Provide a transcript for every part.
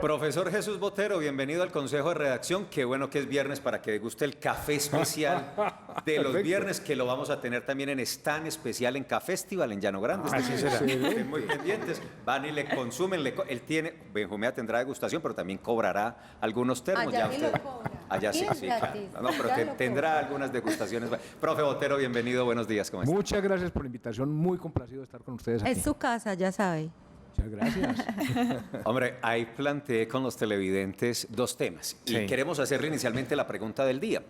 Profesor Jesús Botero, bienvenido al Consejo de Redacción. Qué bueno que es viernes para que deguste el café especial de los viernes, que lo vamos a tener también en stand especial en Cafestival en Llano Grande. Así será. Estén muy pendientes. Van y le consumen. Él tiene, Benjumea tendrá degustación, pero también cobrará algunos termos. Allá ya sí usted, lo cobra. allá sí, Aquí es sí, gratis. claro. No, pero Ya lo tendrá cobra. algunas degustaciones. Profe Botero, bienvenido. Buenos días. ¿Cómo está? Muchas gracias por la invitación, muy complacido de estar con ustedes aquí. Es su casa, ya sabe. Muchas gracias. Hombre, ahí planteé con los televidentes dos temas y Sí. queremos hacerle inicialmente la pregunta del día.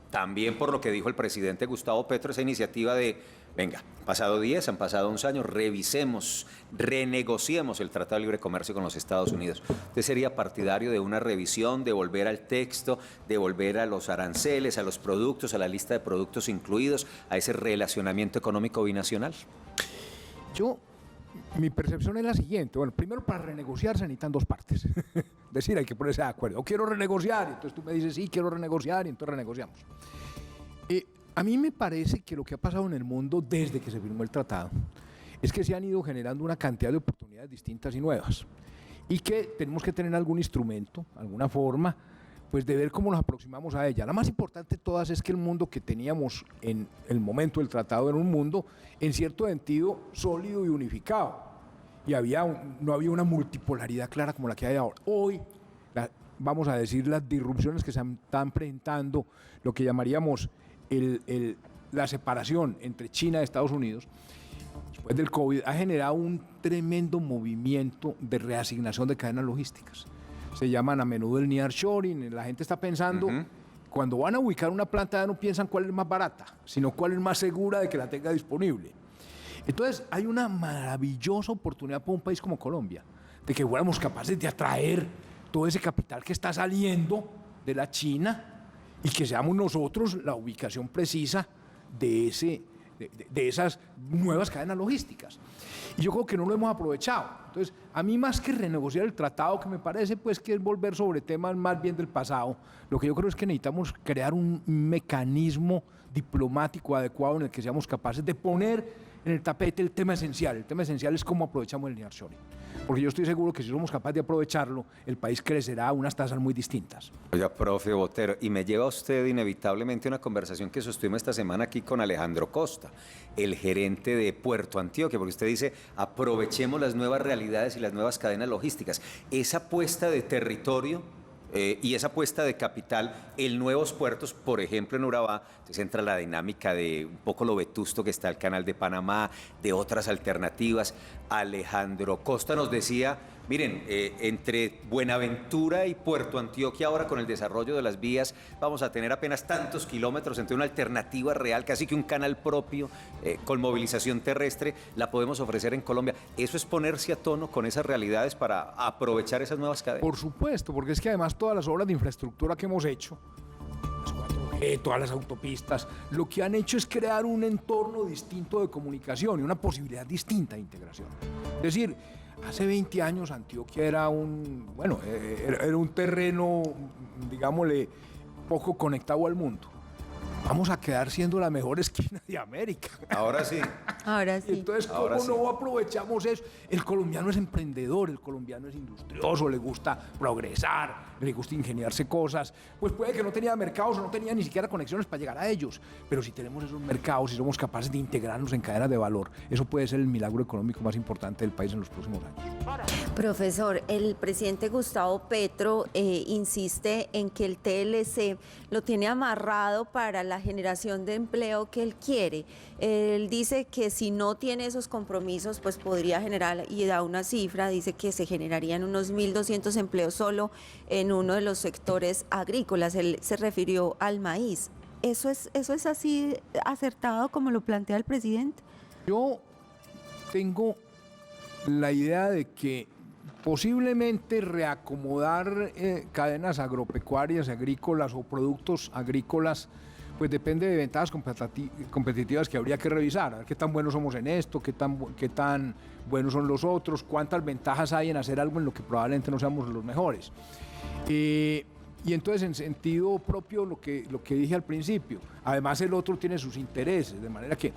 También por lo que dijo el presidente Gustavo Petro, esa iniciativa de, venga, han pasado 10, han pasado 11 años, revisemos, renegociemos el Tratado de Libre Comercio con los Estados Unidos. ¿Usted sería partidario de una revisión, de volver al texto, de volver a los aranceles, a los productos, a la lista de productos incluidos, a ese relacionamiento económico binacional? Mi percepción es la siguiente. Bueno, primero, para renegociar se necesitan dos partes. Es decir, hay que ponerse de acuerdo. O quiero renegociar, y entonces tú me dices, sí, quiero renegociar, y entonces renegociamos. A mí me parece que lo que ha pasado en el mundo desde que se firmó el tratado es que se han ido generando una cantidad de oportunidades distintas y nuevas. Y que tenemos que tener algún instrumento, alguna forma, pues de ver cómo nos aproximamos a ella. La más importante de todas es que el mundo que teníamos en el momento del tratado era un mundo, en cierto sentido, sólido y unificado. Y no había una multipolaridad clara como la que hay ahora. Hoy, vamos a decir, las disrupciones que se están presentando, lo que llamaríamos la separación entre China y Estados Unidos, después del COVID, ha generado un tremendo movimiento de reasignación de cadenas logísticas. Se llaman a menudo el nearshoring. La gente está pensando, cuando van a ubicar una planta ya no piensan cuál es más barata, sino cuál es más segura de que la tenga disponible. Entonces hay una maravillosa oportunidad para un país como Colombia, de que fuéramos capaces de atraer todo ese capital que está saliendo de la China y que seamos nosotros la ubicación precisa de esas nuevas cadenas logísticas. Y yo creo que no lo hemos aprovechado. Entonces, a mí más que renegociar el tratado, que me parece pues que es volver sobre temas más bien del pasado, lo que yo creo es que necesitamos crear un mecanismo diplomático adecuado en el que seamos capaces de poner en el tapete el tema esencial. El tema esencial es cómo aprovechamos el nearshoring. Porque yo estoy seguro que si somos capaces de aprovecharlo, el país crecerá a unas tasas muy distintas. Oiga, profe Botero, y me lleva a usted inevitablemente una conversación que sostuvimos esta semana aquí con Alejandro Costa, el gerente de Puerto Antioquia, porque usted dice, aprovechemos las nuevas realidades y las nuevas cadenas logísticas. Esa apuesta de territorio y esa apuesta de capital en nuevos puertos, por ejemplo en Urabá, entonces entra la dinámica de un poco lo vetusto que está el Canal de Panamá, de otras alternativas. Alejandro Costa nos decía, miren, entre Buenaventura y Puerto Antioquia ahora con el desarrollo de las vías vamos a tener apenas tantos kilómetros entre una alternativa real, casi que un canal propio con movilización terrestre, la podemos ofrecer en Colombia. ¿Eso es ponerse a tono con esas realidades para aprovechar esas nuevas cadenas? Por supuesto, porque es que además todas las obras de infraestructura que hemos hecho, las 4G, todas las autopistas, lo que han hecho es crear un entorno distinto de comunicación y una posibilidad distinta de integración. Es decir, hace 20 años Antioquia era era un terreno, digámosle, poco conectado al mundo. Vamos a quedar siendo la mejor esquina de América. Ahora sí. Ahora sí. Entonces, ¿cómo no aprovechamos eso? El colombiano es emprendedor, el colombiano es industrioso, le gusta progresar, le gusta ingeniarse cosas. Pues puede que no tenía mercados o no tenía ni siquiera conexiones para llegar a ellos. Pero si tenemos esos mercados, si somos capaces de integrarnos en cadenas de valor, eso puede ser el milagro económico más importante del país en los próximos años. Profesor, el presidente Gustavo Petro insiste en que el TLC lo tiene amarrado para la generación de empleo que él quiere. Él dice que si no tiene esos compromisos, pues podría generar, y da una cifra, dice que se generarían unos 1.200 empleos solo en uno de los sectores agrícolas. Él se refirió al maíz. ¿Eso es así acertado como lo plantea el presidente? Yo tengo la idea de que posiblemente reacomodar cadenas agropecuarias, agrícolas o productos agrícolas, pues depende de ventajas competitivas que habría que revisar. A ver qué tan buenos somos en esto, qué tan buenos son los otros, cuántas ventajas hay en hacer algo en lo que probablemente no seamos los mejores. Y entonces, en sentido propio, lo que dije al principio, además el otro tiene sus intereses, de manera que...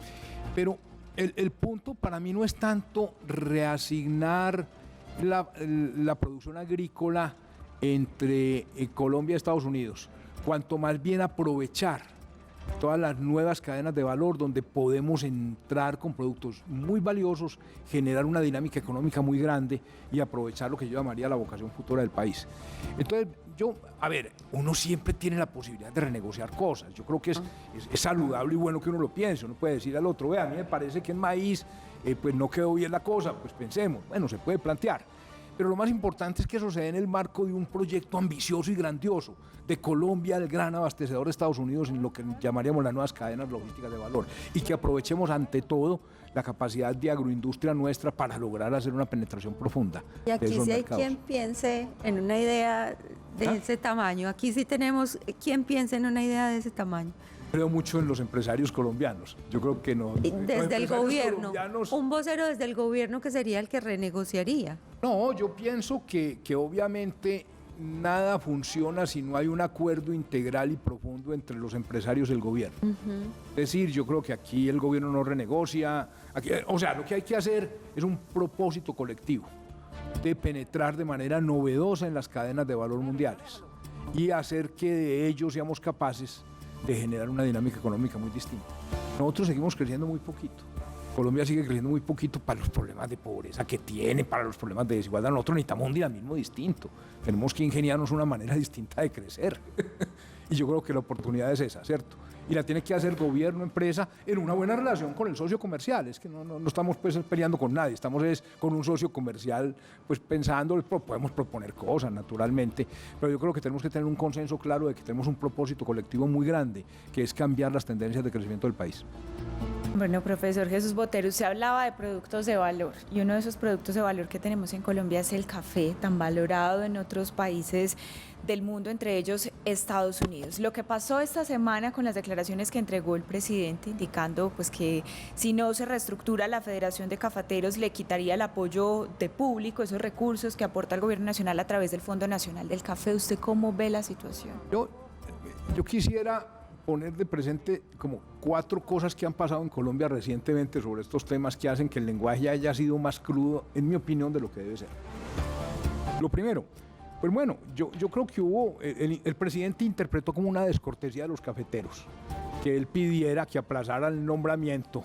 Pero el punto para mí no es tanto reasignar la producción agrícola entre Colombia y Estados Unidos, cuanto más bien aprovechar todas las nuevas cadenas de valor donde podemos entrar con productos muy valiosos, generar una dinámica económica muy grande y aprovechar lo que yo llamaría la vocación futura del país. Entonces, uno siempre tiene la posibilidad de renegociar cosas. Yo creo que es saludable y bueno que uno lo piense. Uno puede decir al otro, a mí me parece que en maíz pues no quedó bien la cosa, pues pensemos. Bueno, se puede plantear. Pero lo más importante es que eso se dé en el marco de un proyecto ambicioso y grandioso de Colombia, el gran abastecedor de Estados Unidos en lo que llamaríamos las nuevas cadenas logísticas de valor, y que aprovechemos ante todo la capacidad de agroindustria nuestra para lograr hacer una penetración profunda. Y aquí de esos sí hay mercados. quien piense en una idea de ese tamaño. Aquí sí tenemos quien piense en una idea de ese tamaño. Creo mucho en los empresarios colombianos. Yo creo que no. Desde el gobierno, un vocero desde el gobierno que sería el que renegociaría. No, yo pienso que obviamente nada funciona si no hay un acuerdo integral y profundo entre los empresarios y el gobierno. Es decir, yo creo que aquí el gobierno no renegocia. O sea, lo que hay que hacer es un propósito colectivo de penetrar de manera novedosa en las cadenas de valor mundiales y hacer que de ellos seamos capaces de generar una dinámica económica muy distinta. Nosotros seguimos creciendo muy poquito. Colombia sigue creciendo muy poquito para los problemas de pobreza que tiene, para los problemas de desigualdad. Nosotros necesitamos un dinamismo distinto. Tenemos que ingeniarnos una manera distinta de crecer. Y yo creo que la oportunidad es esa, ¿cierto? Y la tiene que hacer gobierno, empresa, en una buena relación con el socio comercial. Es que no estamos pues peleando con nadie, estamos con un socio comercial pues pensando, podemos proponer cosas naturalmente, pero yo creo que tenemos que tener un consenso claro de que tenemos un propósito colectivo muy grande, que es cambiar las tendencias de crecimiento del país. Bueno, profesor Jesús Botero, usted hablaba de productos de valor y uno de esos productos de valor que tenemos en Colombia es el café, tan valorado en otros países del mundo, entre ellos Estados Unidos. Lo que pasó esta semana con las declaraciones que entregó el presidente indicando pues que si no se reestructura la Federación de Cafeteros le quitaría el apoyo de público, esos recursos que aporta el gobierno nacional a través del Fondo Nacional del Café. ¿Usted cómo ve la situación? Yo quisiera poner de presente como 4 cosas que han pasado en Colombia recientemente sobre estos temas que hacen que el lenguaje haya sido más crudo, en mi opinión, de lo que debe ser. Lo primero, pues bueno, yo creo que el presidente interpretó como una descortesía de los cafeteros, que él pidiera que aplazara el nombramiento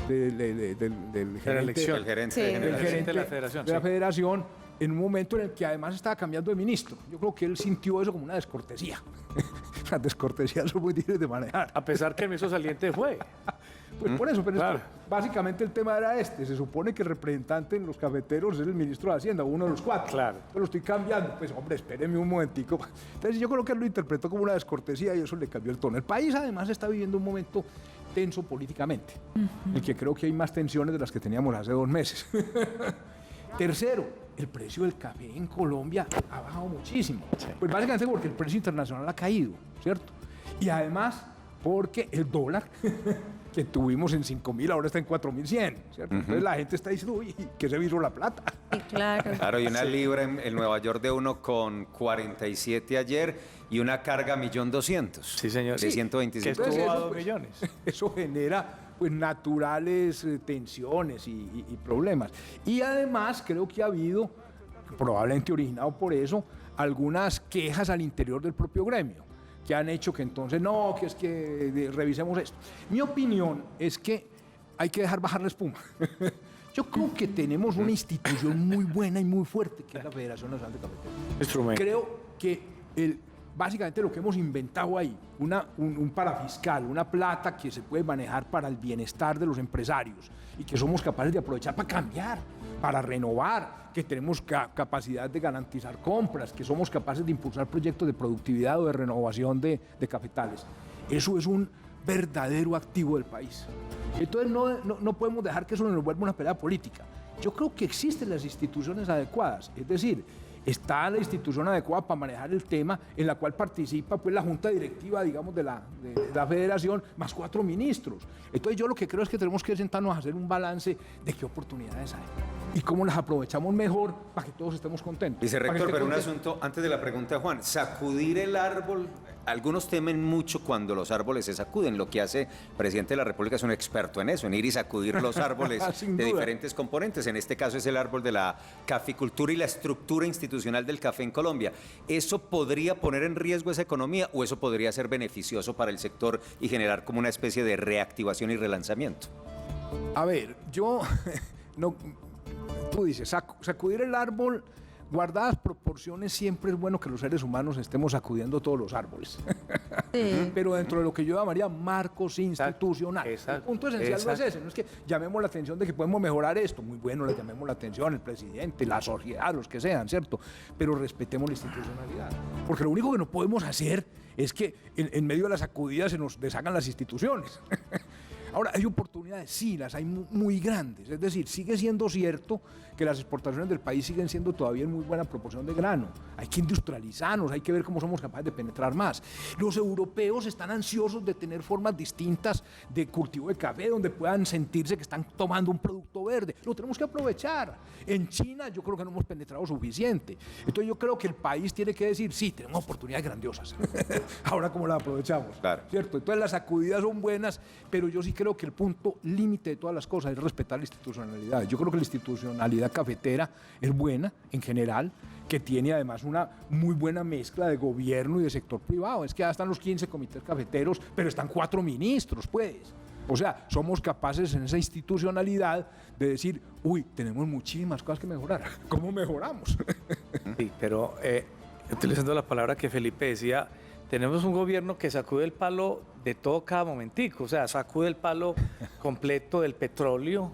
del gerente de la federación, en un momento en el que además estaba cambiando de ministro. Yo creo que él sintió eso como una descortesía. Las descortesías son muy difíciles de manejar. A pesar que el ministro saliente fue. Pues por eso, pero claro. Básicamente el tema era este. Se supone que el representante en los cafeteros es el ministro de Hacienda, uno de los 4. Claro. Pero lo estoy cambiando. Pues hombre, espéreme un momentico. Entonces yo creo que él lo interpretó como una descortesía y eso le cambió el tono. El país además está viviendo un momento tenso políticamente, en el que creo que hay más tensiones de las que teníamos hace 2 meses. Tercero, el precio del café en Colombia ha bajado muchísimo. Sí. Pues básicamente porque el precio internacional ha caído, ¿cierto? Y además porque el dólar que tuvimos en 5.000 ahora está en 4.100, ¿cierto? Entonces la gente está diciendo, uy, ¿qué se hizo la plata? Sí, claro. Claro, y una libra en Nueva York de 1,47 ayer y una carga 1.200.000. Sí, señor. De 125. Que estuvo a 2 millones. Eso genera pues naturales tensiones y problemas. Y además creo que ha habido, probablemente originado por eso, algunas quejas al interior del propio gremio, que han hecho que entonces, no, que es que revisemos esto. Mi opinión es que hay que dejar bajar la espuma. Yo creo que tenemos una institución muy buena y muy fuerte, que es la Federación Nacional de Cafeteros. Creo que básicamente lo que hemos inventado ahí, un parafiscal, una plata que se puede manejar para el bienestar de los empresarios y que somos capaces de aprovechar para cambiar, para renovar, que tenemos capacidad de garantizar compras, que somos capaces de impulsar proyectos de productividad o de renovación de cafetales. Eso es un verdadero activo del país. Entonces no podemos dejar que eso nos vuelva una pelea política. Yo creo que existen las instituciones adecuadas, es decir, está la institución adecuada para manejar el tema, en la cual participa pues la junta directiva, digamos, de la federación, más 4 ministros. Entonces yo lo que creo es que tenemos que sentarnos a hacer un balance de qué oportunidades hay y cómo las aprovechamos mejor para que todos estemos contentos. Vicerrector, pero un asunto antes de la pregunta de Juan, sacudir el árbol algunos temen mucho cuando los árboles se sacuden. Lo que hace el presidente de la República es un experto en eso, en ir y sacudir los árboles Sin de duda. diferentes componentes. En este caso es el árbol de la caficultura y la estructura institucional del café en Colombia. ¿Eso podría poner en riesgo esa economía o eso podría ser beneficioso para el sector y generar como una especie de reactivación y relanzamiento? A ver, yo no, tú dices, sacudir el árbol, guardadas proporciones, siempre es bueno que los seres humanos estemos sacudiendo todos los árboles. Sí. Pero dentro de lo que yo llamaría marcos institucionales. exacto, El punto esencial no es exacto. ese, no es que llamemos la atención de que podemos mejorar esto, muy bueno, le llamemos la atención, el presidente, la sociedad, los que sean, ¿cierto? Pero respetemos la institucionalidad. Porque lo único que no podemos hacer es que en medio de las sacudidas se nos deshagan las instituciones. Ahora, hay oportunidades, sí, las hay muy grandes. Es decir, sigue siendo cierto que las exportaciones del país siguen siendo todavía en muy buena proporción de grano. Hay que industrializarnos, hay que ver cómo somos capaces de penetrar más. Los europeos están ansiosos de tener formas distintas de cultivo de café, donde puedan sentirse que están tomando un producto verde. Lo tenemos que aprovechar. En China yo creo que no hemos penetrado suficiente. Entonces yo creo que el país tiene que decir, sí, tenemos oportunidades grandiosas. Ahora, ¿cómo las aprovechamos? Claro. ¿Cierto? Entonces las sacudidas son buenas, pero yo sí creo que el punto límite de todas las cosas es respetar la institucionalidad. Yo creo que la institucionalidad cafetera es buena en general, que tiene además una muy buena mezcla de gobierno y de sector privado. Es que ya están los 15 comités cafeteros, pero están 4 ministros, pues. O sea, somos capaces en esa institucionalidad de decir, uy, tenemos muchísimas cosas que mejorar. ¿Cómo mejoramos? Sí, pero utilizando la palabra que Felipe decía, tenemos un gobierno que sacude el palo de todo cada momentico, o sea, sacude el palo completo del petróleo,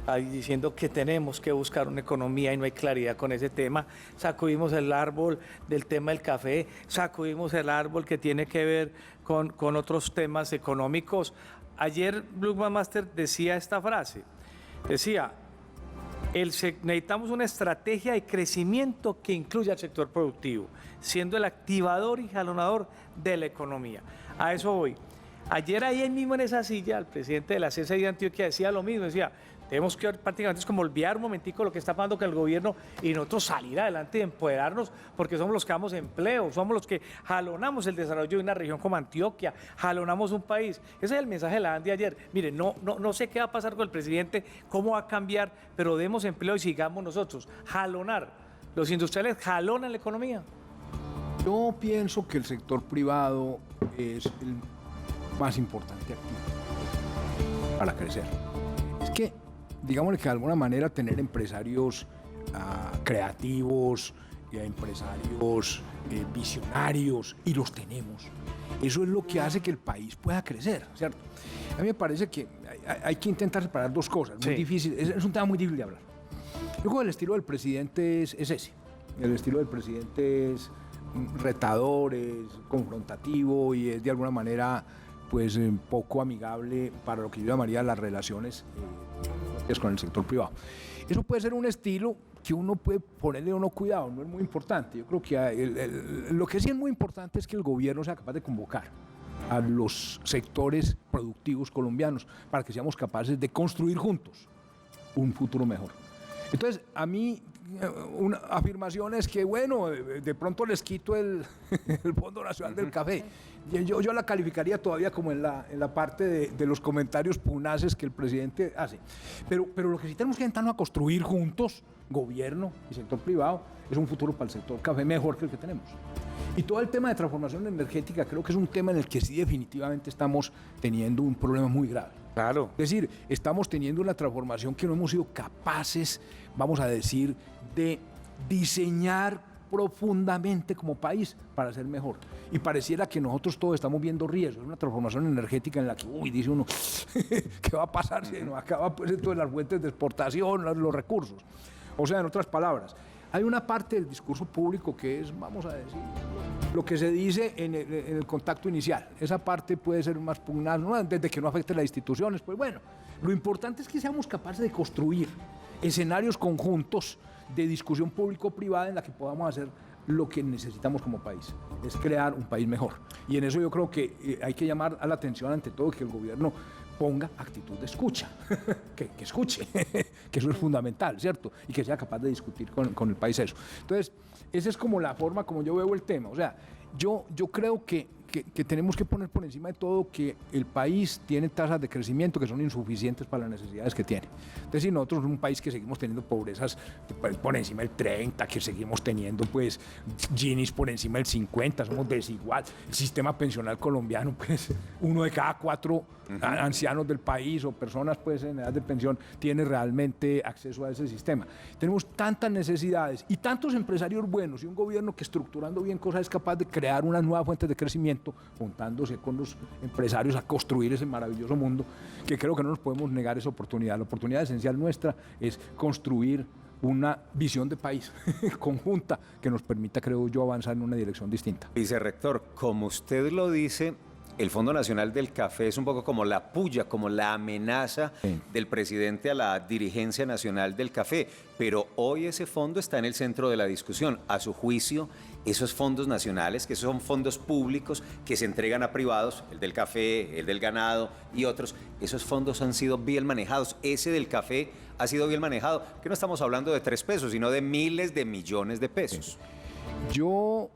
ahí diciendo que tenemos que buscar una economía y no hay claridad con ese tema. Sacudimos el árbol del tema del café, sacudimos el árbol que tiene que ver con otros temas económicos. Ayer Blumberg Master decía esta frase, decía, necesitamos una estrategia de crecimiento que incluya al sector productivo, siendo el activador y jalonador de la economía. A eso voy. Ayer ahí mismo en esa silla, el presidente de la CESA de Antioquia decía lo mismo, decía, tenemos que prácticamente es como olvidar un momentico lo que está pasando con el gobierno y nosotros salir adelante y empoderarnos porque somos los que damos empleo, somos los que jalonamos el desarrollo de una región como Antioquia, jalonamos un país. Ese es el mensaje de la ANDI ayer. Mire, no sé qué va a pasar con el presidente, cómo va a cambiar, pero demos empleo y sigamos nosotros. Jalonar. Los industriales jalonan la economía. Yo pienso que el sector privado es el más importante activo para crecer. Es que, digámosle que de alguna manera tener empresarios creativos, empresarios visionarios, y los tenemos, eso es lo que hace que el país pueda crecer, ¿cierto? A mí me parece que hay que intentar separar dos cosas, muy Sí. difícil, es un tema muy difícil de hablar. Yo creo que el estilo del presidente es ese, el estilo del presidente es retador, es confrontativo y es de alguna manera pues poco amigable para lo que yo llamaría las relaciones con el sector privado. Eso puede ser un estilo que uno puede ponerle o no cuidado, no es muy importante. Yo creo que lo que sí es muy importante es que el gobierno sea capaz de convocar a los sectores productivos colombianos para que seamos capaces de construir juntos un futuro mejor. Entonces, a mí, una afirmación es que, bueno, de pronto les quito el Fondo Nacional del Café. Yo la calificaría todavía como en la parte de los comentarios punaces que el presidente hace. Pero lo que sí tenemos que intentarnos a construir juntos, gobierno y sector privado, es un futuro para el sector café mejor que el que tenemos. Y todo el tema de transformación energética creo que es un tema en el que sí definitivamente estamos teniendo un problema muy grave. Claro. Es decir, estamos teniendo una transformación que no hemos sido capaces, vamos a decir, de diseñar profundamente como país para ser mejor. Y pareciera que nosotros todos estamos viendo riesgos, una transformación energética en la que, dice uno, ¿qué va a pasar si nos acaba pues todas las fuentes de exportación, los recursos? O sea, en otras palabras, hay una parte del discurso público que es, vamos a decir, lo que se dice en el contacto inicial. Esa parte puede ser más pugnaz, ¿no? Desde que no afecte las instituciones. Pues bueno, lo importante es que seamos capaces de construir escenarios conjuntos de discusión público-privada en la que podamos hacer lo que necesitamos como país, es crear un país mejor. Y en eso yo creo que hay que llamar a la atención ante todo que el gobierno ponga actitud de escucha, que escuche, que eso es fundamental, ¿cierto? Y que sea capaz de discutir con el país eso. Entonces, esa es como la forma como yo veo el tema. O sea, yo creo que que tenemos que poner por encima de todo que el país tiene tasas de crecimiento que son insuficientes para las necesidades que tiene. Es decir, nosotros somos un país que seguimos teniendo pobrezas por encima del 30, que seguimos teniendo pues Ginis por encima del 50, somos desigual. El sistema pensional colombiano, pues 1 de cada 4 ancianos del país o personas pues en edad de pensión tiene realmente acceso a ese sistema. Tenemos tantas necesidades y tantos empresarios buenos y un gobierno que estructurando bien cosas es capaz de crear unas nuevas fuentes de crecimiento, juntándose con los empresarios a construir ese maravilloso mundo, que creo que no nos podemos negar esa oportunidad. La oportunidad esencial nuestra es construir una visión de país conjunta que nos permita, creo yo, avanzar en una dirección distinta. Vicerrector, como usted lo dice, el Fondo Nacional del Café es un poco como la puya, como la amenaza del presidente a la dirigencia nacional del café, pero hoy ese fondo está en el centro de la discusión. A su juicio, esos fondos nacionales, que son fondos públicos que se entregan a privados, el del café, el del ganado y otros, esos fondos han sido bien manejados. Ese del café ha sido bien manejado, que no estamos hablando de 3 pesos, sino de miles de millones de pesos. Yo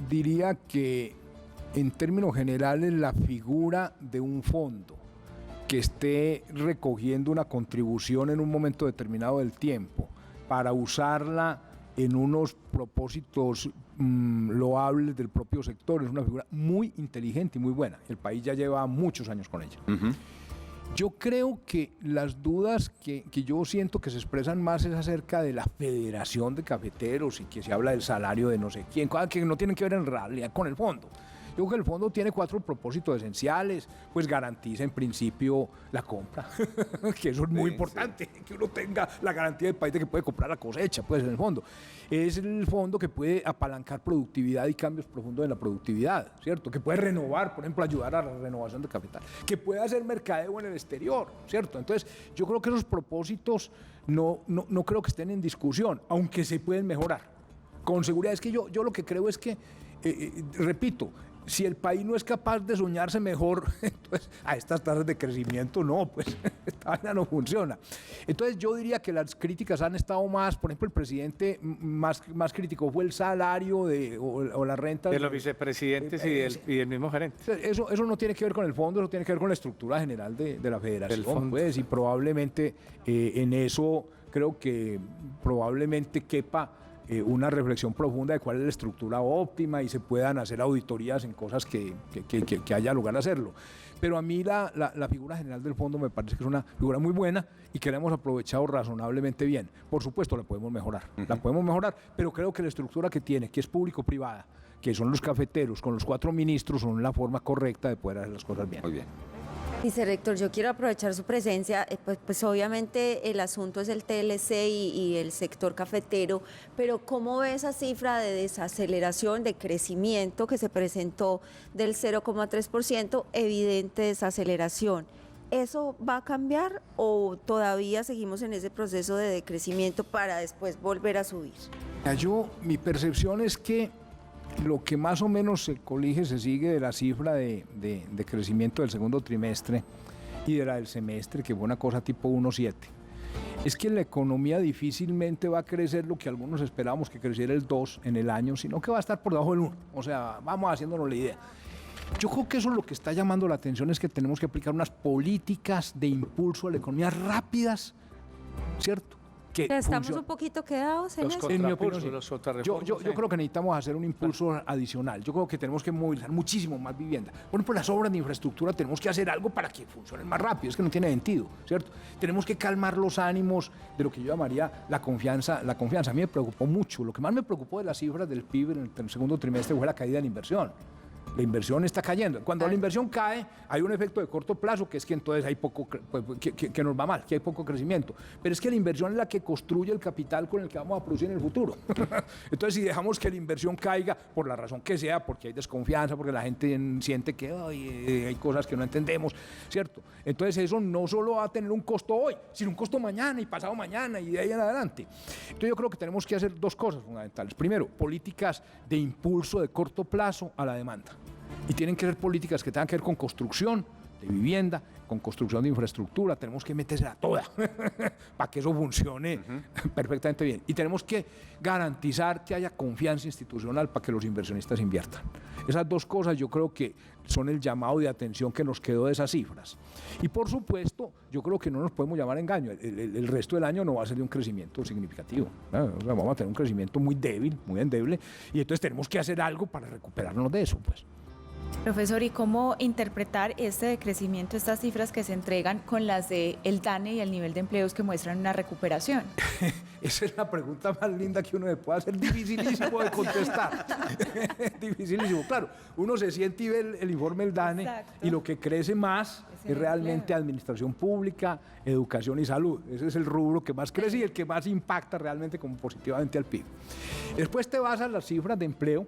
diría que en términos generales la figura de un fondo que esté recogiendo una contribución en un momento determinado del tiempo para usarla en unos propósitos loables del propio sector es una figura muy inteligente y muy buena. El país ya lleva muchos años con ella. Yo creo que las dudas que yo siento que se expresan más es acerca de la Federación de Cafeteros y que se habla del salario de no sé quién, cosas que no tienen que ver en realidad con el fondo. Yo creo que el fondo tiene 4 propósitos esenciales, pues garantiza en principio la compra, que eso es muy importante, que uno tenga la garantía del país de que puede comprar la cosecha, pues en el fondo. Es el fondo que puede apalancar productividad y cambios profundos en la productividad, ¿cierto? Que puede renovar, por ejemplo, ayudar a la renovación de capital, que puede hacer mercadeo en el exterior, ¿cierto? Entonces, yo creo que esos propósitos no creo que estén en discusión, aunque se pueden mejorar. Con seguridad, es que yo lo que creo es que, repito, si el país no es capaz de soñarse mejor, entonces a estas tasas de crecimiento no, pues esta vaina no funciona. Entonces yo diría que las críticas han estado más, por ejemplo, el presidente más crítico fue el salario o la renta de los vicepresidentes y del mismo gerente. Eso no tiene que ver con el fondo, eso tiene que ver con la estructura general de la federación, pues, y probablemente en eso creo que probablemente quepa una reflexión profunda de cuál es la estructura óptima y se puedan hacer auditorías en cosas que haya lugar a hacerlo. Pero a mí la figura general del fondo me parece que es una figura muy buena y que la hemos aprovechado razonablemente bien. Por supuesto, la podemos mejorar, pero creo que la estructura que tiene, que es público-privada, que son los cafeteros con los 4 ministros, son la forma correcta de poder hacer las cosas bien. Muy bien. Vicerrector, yo quiero aprovechar su presencia, pues obviamente el asunto es el TLC y el sector cafetero, pero ¿cómo ve esa cifra de desaceleración, de crecimiento que se presentó del 0,3%? Evidente desaceleración. ¿Eso va a cambiar o todavía seguimos en ese proceso de decrecimiento para después volver a subir? Mi percepción es que lo que más o menos se colige, se sigue de la cifra de crecimiento del segundo trimestre y de la del semestre, que fue una cosa tipo 1,7. Es que la economía difícilmente va a crecer lo que algunos esperábamos que creciera el 2 en el año, sino que va a estar por debajo del 1. O sea, vamos haciéndonos la idea. Yo creo que eso es lo que está llamando la atención, es que tenemos que aplicar unas políticas de impulso a la economía rápidas, ¿cierto? Que estamos un poquito quedados en eso. En mi opinión, sí. Yo creo que necesitamos hacer un impulso adicional. Yo creo que tenemos que movilizar muchísimo más vivienda. Por ejemplo, las obras de infraestructura tenemos que hacer algo para que funcionen más rápido. Es que no tiene sentido, ¿cierto? Tenemos que calmar los ánimos de lo que yo llamaría la confianza. A mí me preocupó mucho. Lo que más me preocupó de las cifras del PIB en el segundo trimestre fue la caída de la inversión. La inversión está cayendo. Cuando la inversión cae, hay un efecto de corto plazo, que es que entonces hay poco, que nos va mal, que hay poco crecimiento. Pero es que la inversión es la que construye el capital con el que vamos a producir en el futuro. Entonces, si dejamos que la inversión caiga, por la razón que sea, porque hay desconfianza, porque la gente siente que hay cosas que no entendemos, ¿cierto? Entonces, eso no solo va a tener un costo hoy, sino un costo mañana y pasado mañana y de ahí en adelante. Entonces, yo creo que tenemos que hacer 2 cosas fundamentales. Primero, políticas de impulso de corto plazo a la demanda. Y tienen que ser políticas que tengan que ver con construcción, de vivienda, con construcción de infraestructura, tenemos que meterse a toda para que eso funcione perfectamente bien. Y tenemos que garantizar que haya confianza institucional para que los inversionistas inviertan. Esas dos cosas yo creo que son el llamado de atención que nos quedó de esas cifras. Y por supuesto, yo creo que no nos podemos llamar engaño. El resto del año no va a ser de un crecimiento significativo, ¿no? O sea, vamos a tener un crecimiento muy débil, muy endeble, y entonces tenemos que hacer algo para recuperarnos de eso, pues. Profesor, ¿y cómo interpretar este decrecimiento, estas cifras que se entregan con las del DANE y el nivel de empleos que muestran una recuperación? Esa es la pregunta más linda que uno le puede hacer, dificilísimo de contestar. Dificilísimo. Claro, uno se siente y ve el informe del DANE. Exacto. Y lo que crece más es realmente administración pública, educación y salud. Ese es el rubro que más crece y el que más impacta realmente como positivamente al PIB. Después te vas a las cifras de empleo,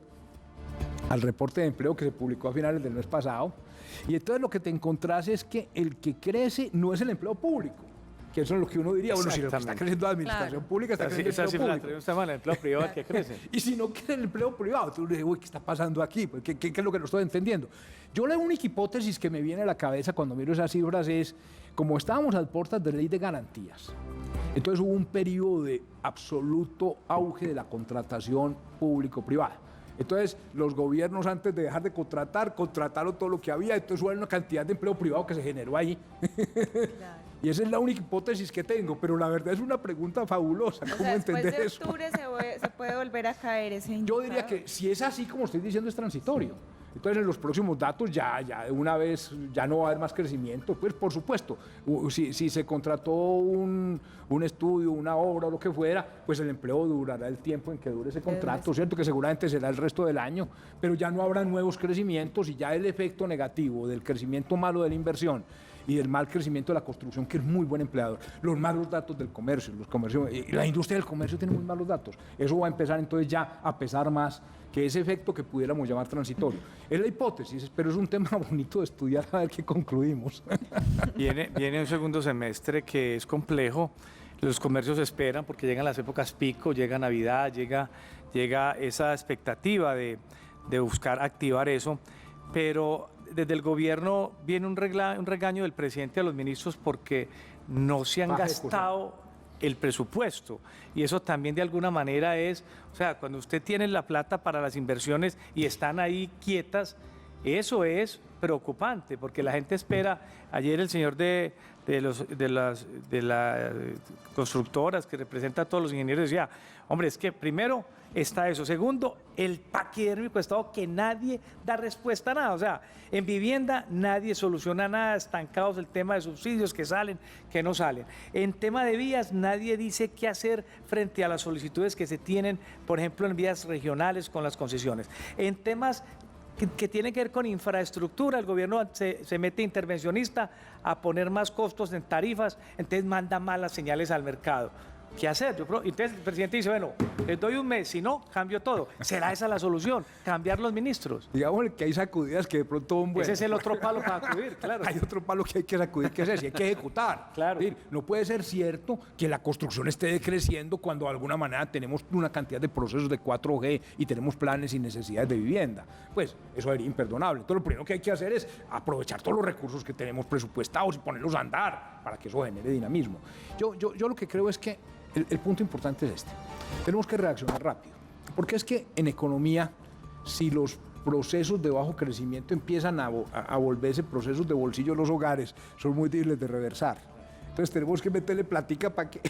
al reporte de empleo que se publicó a finales del mes pasado, y entonces lo que te encontrás es que el que crece no es el empleo público, que eso es lo que uno diría, bueno, si lo que está creciendo la administración pública, está creciendo el empleo público. El empleo privado es que crece. Y si no quiere el empleo privado, tú dices, uy, ¿qué está pasando aquí? Pues, ¿qué es lo que no estoy entendiendo? Yo la única hipótesis que me viene a la cabeza cuando miro esas cifras es, como estábamos a puertas de ley de garantías, entonces hubo un periodo de absoluto auge de la contratación público-privada. Entonces, los gobiernos, antes de dejar de contratar, contrataron todo lo que había, entonces hubo una cantidad de empleo privado que se generó ahí. Claro. Y esa es la única hipótesis que tengo, pero la verdad es una pregunta fabulosa. ¿Cómo entender eso? Después de octubre se puede volver a caer ese indicador. Yo diría que si es así, como estoy diciendo, es transitorio. Entonces, en los próximos datos ya de una vez ya no va a haber más crecimiento. Pues, por supuesto, si se contrató un estudio, una obra o lo que fuera, pues el empleo durará el tiempo en que dure ese contrato, ¿cierto? Que seguramente será el resto del año, pero ya no habrá nuevos crecimientos y ya el efecto negativo del crecimiento malo de la inversión y del mal crecimiento de la construcción, que es muy buen empleador, los malos datos del comercio, la industria del comercio tiene muy malos datos. Eso va a empezar entonces ya a pesar más que ese efecto que pudiéramos llamar transitorio. Es la hipótesis, pero es un tema bonito de estudiar a ver qué concluimos. Viene un segundo semestre que es complejo. Los comercios esperan porque llegan las épocas pico, llega Navidad, llega esa expectativa de buscar activar eso, pero desde el gobierno viene un regaño del presidente a los ministros porque no se han gastado el presupuesto, y eso también de alguna manera es, o sea, cuando usted tiene la plata para las inversiones y están ahí quietas, eso es preocupante, porque la gente espera. Ayer el señor de las constructoras que representa a todos los ingenieros decía, hombre, es que primero está eso, segundo, el paquidérmico Estado que nadie da respuesta a nada, o sea, en vivienda nadie soluciona nada, estancados el tema de subsidios que salen, que no salen. En tema de vías nadie dice qué hacer frente a las solicitudes que se tienen, por ejemplo, en vías regionales con las concesiones. En temas que tiene que ver con infraestructura, el gobierno se mete intervencionista a poner más costos en tarifas, entonces manda malas señales al mercado. ¿Qué hacer? Entonces el presidente dice, bueno, les doy un mes, si no, cambio todo. ¿Será esa la solución? ¿Cambiar los ministros? Digamos que hay sacudidas que de pronto son buenas. Ese es el otro palo para acudir, claro. Hay otro palo que hay que sacudir, que es ese, hay que ejecutar. Claro. Es decir, no puede ser cierto que la construcción esté decreciendo cuando de alguna manera tenemos una cantidad de procesos de 4G y tenemos planes y necesidades de vivienda. Pues eso sería imperdonable. Entonces lo primero que hay que hacer es aprovechar todos los recursos que tenemos presupuestados y ponerlos a andar para que eso genere dinamismo. Yo lo que creo es que el punto importante es este. Tenemos que reaccionar rápido. Porque es que en economía, si los procesos de bajo crecimiento empiezan a volverse procesos de bolsillo en los hogares, son muy difíciles de reversar. Entonces tenemos que meterle platica para que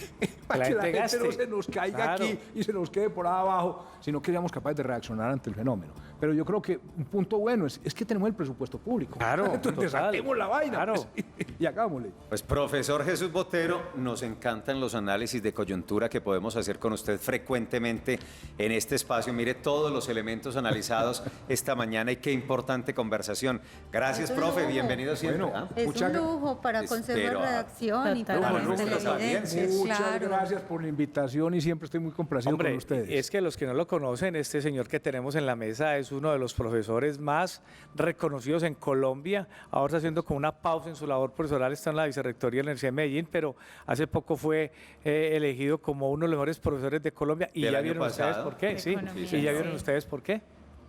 la gente no se nos caiga aquí y se nos quede por ahí abajo, si no seamos capaces de reaccionar ante el fenómeno. Pero yo creo que un punto bueno es que tenemos el presupuesto público. Claro, entonces saquemos la vaina, claro. Pues, y hagámosle. Pues profesor Jesús Botero, nos encantan los análisis de coyuntura que podemos hacer con usted frecuentemente en este espacio. Mire todos los elementos analizados esta mañana y qué importante conversación. Gracias, profe, bienvenido siempre. Bueno, es un lujo para Consejo de Redacción y para las televidentes. Muchas gracias por la invitación y siempre estoy muy complacido con ustedes. Es que los que no lo conocen, este señor que tenemos en la mesa es uno de los profesores más reconocidos en Colombia. Ahora está haciendo como una pausa en su labor profesoral, está en la vicerrectoría de la Universidad de Medellín, pero hace poco fue elegido como uno de los mejores profesores de Colombia. ¿Y ya vieron ustedes por qué? Sí, y ya vieron ustedes por qué.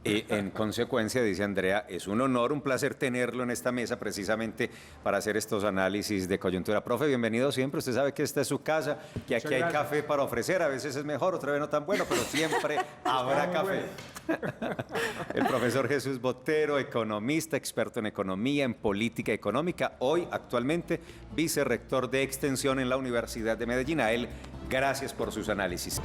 Y en consecuencia, dice Andrea, es un honor, un placer tenerlo en esta mesa precisamente para hacer estos análisis de coyuntura. Profe, bienvenido siempre. Usted sabe que esta es su casa, que aquí hay café para ofrecer. A veces es mejor, otra vez no tan bueno, pero siempre habrá café. El profesor Jesús Botero, economista, experto en economía, en política económica, hoy actualmente vicerrector de extensión en la Universidad de Medellín. A él, gracias por sus análisis.